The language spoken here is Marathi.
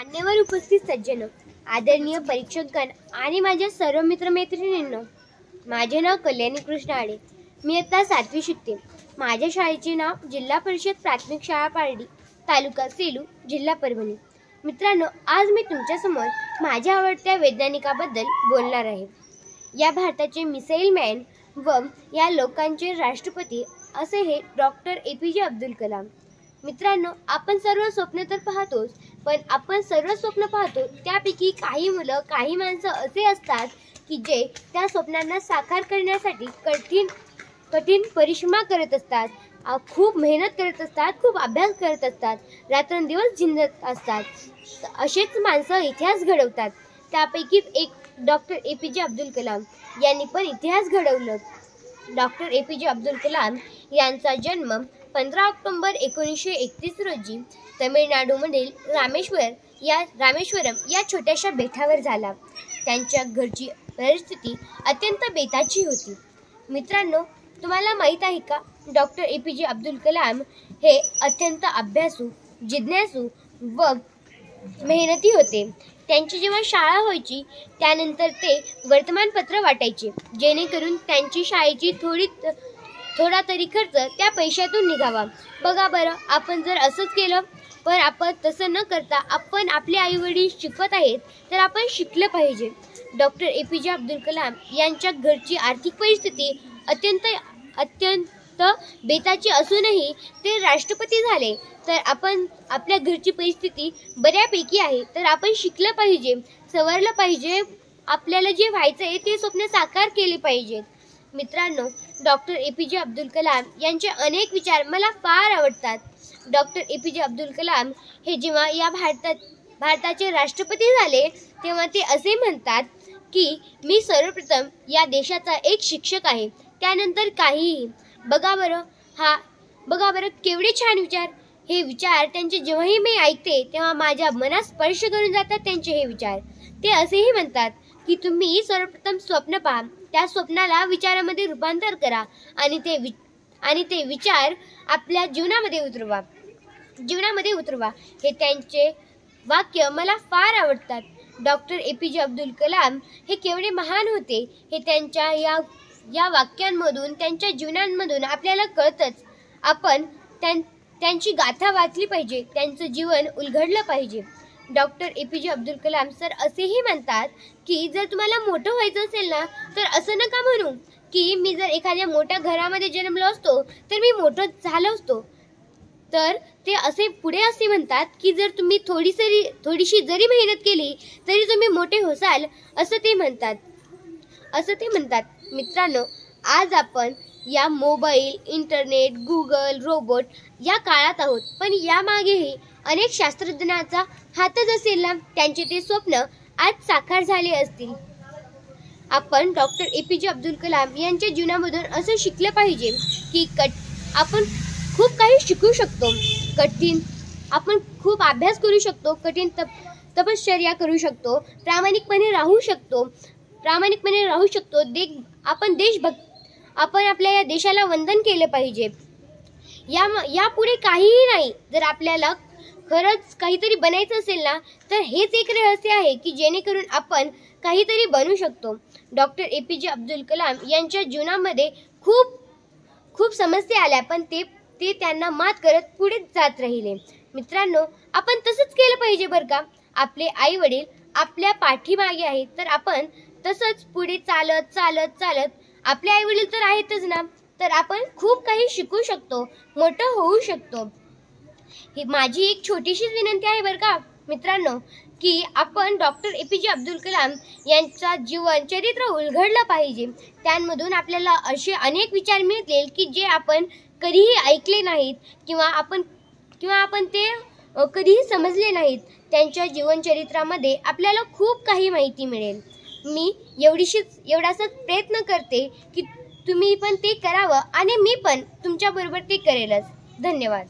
मान्यवर उपस्थित सज्जन, आदरणीय परीक्षकगण आणि माझ्या सर्व मित्रमैत्रिणींनो, माझे नाव कल्याणी कृष्ण आडे. मी आता 7वी शिकते. माझ्या शाळेचे नाव जिल्हा परिषद प्राथमिक शाळा पारडी, तालुका सेलू, जिल्हा परभणी. मित्रांनो, आज मी तुमच्यासमोर माझ्या आवडत्या वैज्ञानिकाबद्दल बोलणार आहे. या भारताचे मिसाईल मॅन व या लोकांचे राष्ट्रपती असे हे डॉक्टर APJ अब्दुल कलाम. मित्रांनो, आपण सर्व स्वप्न तर पाहतोच, पण आपण सर्व स्वप्न पाहतो त्यापैकी काही मुलं, काही माणसं असे असतात की जे त्या स्वप्नांना साकार करण्यासाठी कठीण परिश्रम करत असतात, खूप मेहनत करत असतात, खूप अभ्यास करत असतात, रात्रंदिवस झिंजत असतात. असेच माणसं इतिहास घडवतात. त्यापैकीच एक डॉक्टर APJ अब्दुल कलाम यांनी पण इतिहास घडवलं. डॉक्टर APJ अब्दुल कलाम यांचा जन्म 15 ऑक्टोबर 1931 रोजी तमिळनाडूमधील रामेश्वरम या छोट्याशा बेटावर झाला. त्यांच्या घरची परिस्थिती अत्यंत बेताची होती. मित्रांनो, तुम्हाला माहीत आहे का, डॉक्टर APJ अब्दुल कलाम हे अत्यंत अभ्यासू, जिज्ञासू व मेहनती होते. त्यांची जेव्हा शाळा व्हायची त्यानंतर ते वर्तमानपत्र वाटायचे, जेणेकरून त्यांची शाळेची थोडा तरी खर्च त्या पैशातून निघावा. बघा बरं, आपण जर असंच केलं, पण आपण तसं न करता आपण आपले आईवडील शिकवत आहेत तर आपण शिकलं पाहिजे. डॉक्टर APJ अब्दुल कलाम यांच्या घरची आर्थिक परिस्थिती अत्यंत बेताची असूनही ते राष्ट्रपती झाले. तर आपण आपल्या घरची परिस्थिती बऱ्यापैकी आहे, तर आपण शिकलं पाहिजे, सवरलं पाहिजे, आपल्याला जे व्हायचं आहे ते स्वप्न साकार केले पाहिजेत. मित्रांनो, डॉक्टर APJ अब्दुल कलाम यांचे अनेक विचार मला फार आवडतात. डॉक्टर APJ अब्दुल कलाम हे जेव्हा या भारताचे राष्ट्रपती झाले तेव्हा ते असे म्हणतात की मी सर्वप्रथम या देशाचा एक शिक्षक आहे, त्यानंतर काहीही. बघा बरं केवढे छान विचार. हे विचार त्यांचे जेव्हाही मी ऐकते तेव्हा माझ्या मनात स्पर्श करून जातात त्यांचे हे विचार. ते असेही म्हणतात की तुम्ही सर्वप्रथम स्वप्न पहा, त्या स्वप्नाला विचारामध्ये रूपांतर करा आणि ते विचार आपल्या जीवनामध्ये उतरवा. हे त्यांचे वाक्य मला फार आवडतात. डॉक्टर APJ अब्दुल कलाम हे केवढे महान होते हे त्यांच्या या वाक्यांमधून, त्यांच्या जीवनांमधून आपल्याला कळतंच. आपण त्यांची गाथा वाचली पाहिजे, त्यांचं जीवन उलगडलं पाहिजे. Doctor APJ Abdul Kalam sir असेही म्हणतात की जर तुम्हाला मोठं व्हायचं असेल ना, तर असं नका म्हणू की मी जर एखाद्या मोठ्या घरामध्ये जन्मलो असतो तर मी मोठं झालो असतो. तर ते पुढे असे म्हणतात की जर तुम्ही थोडीशी जरी मेहनत केली तरी तुम्ही मोठे होसाल, असं ते म्हणतात. मित्रांनो, आज आपण या मोबाईल, इंटरनेट, गुगल, रोबोट या काळात आहोत, पण यामागेही अनेक शास्त्रज्ञांचा हातच असेल ना, त्यांचे ते स्वप्न आज साकार झाले असतील. आपण डॉक्टर APJ अब्दुल कलाम यांच्या जीवनामधून असं शिकलं पाहिजे की आपण खूप काही शिकू शकतो, आपण खूप अभ्यास करू शकतो, कठीण तपश्चर्या करू शकतो, प्रामाणिकपणे राहू शकतो. आपण आपल्या या देशाला वंदन केले पाहिजे. यापुढे काहीही नाही. जर आपल्याला खरंच काहीतरी बनायचं असेल ना, तर हेच एक रहस्य आहे की जेणेकरून आपण काहीतरी बनू शकतो. डॉक्टर APJ अब्दुल कलाम यांच्या जीवनामध्ये खूप समस्या आल्या, पण ते त्यांना मात करत पुढे जात राहिले. मित्रांनो, आपण तसंच केलं पाहिजे बरं का. आपले आई वडील आपल्या पाठीमागे आहेत, तर आपण तसंच पुढे चालत आपले आई वडील तर आहेतच ना, तर आपण खूप काही शिकू शकतो, मोठं होऊ शकतो. ही माझी एक छोटीशीच विनंती आहे बरं का मित्रांनो, की आपण डॉक्टर APJ अब्दुल कलाम यांचा जीवन चरित्र उलगडलं पाहिजे. त्यांमधून आपल्याला असे अनेक विचार मिळतील की जे आपण कधीही ऐकले नाहीत किंवा आपण ते कधीही समजले नाहीत. त्यांच्या जीवनचरित्रामध्ये आपल्याला खूप काही माहिती मिळेल. मी एवढासाच प्रयत्न करते की तुम्ही पण ते करावं आणि मी पण तुमच्याबरोबर ते करेलच. धन्यवाद.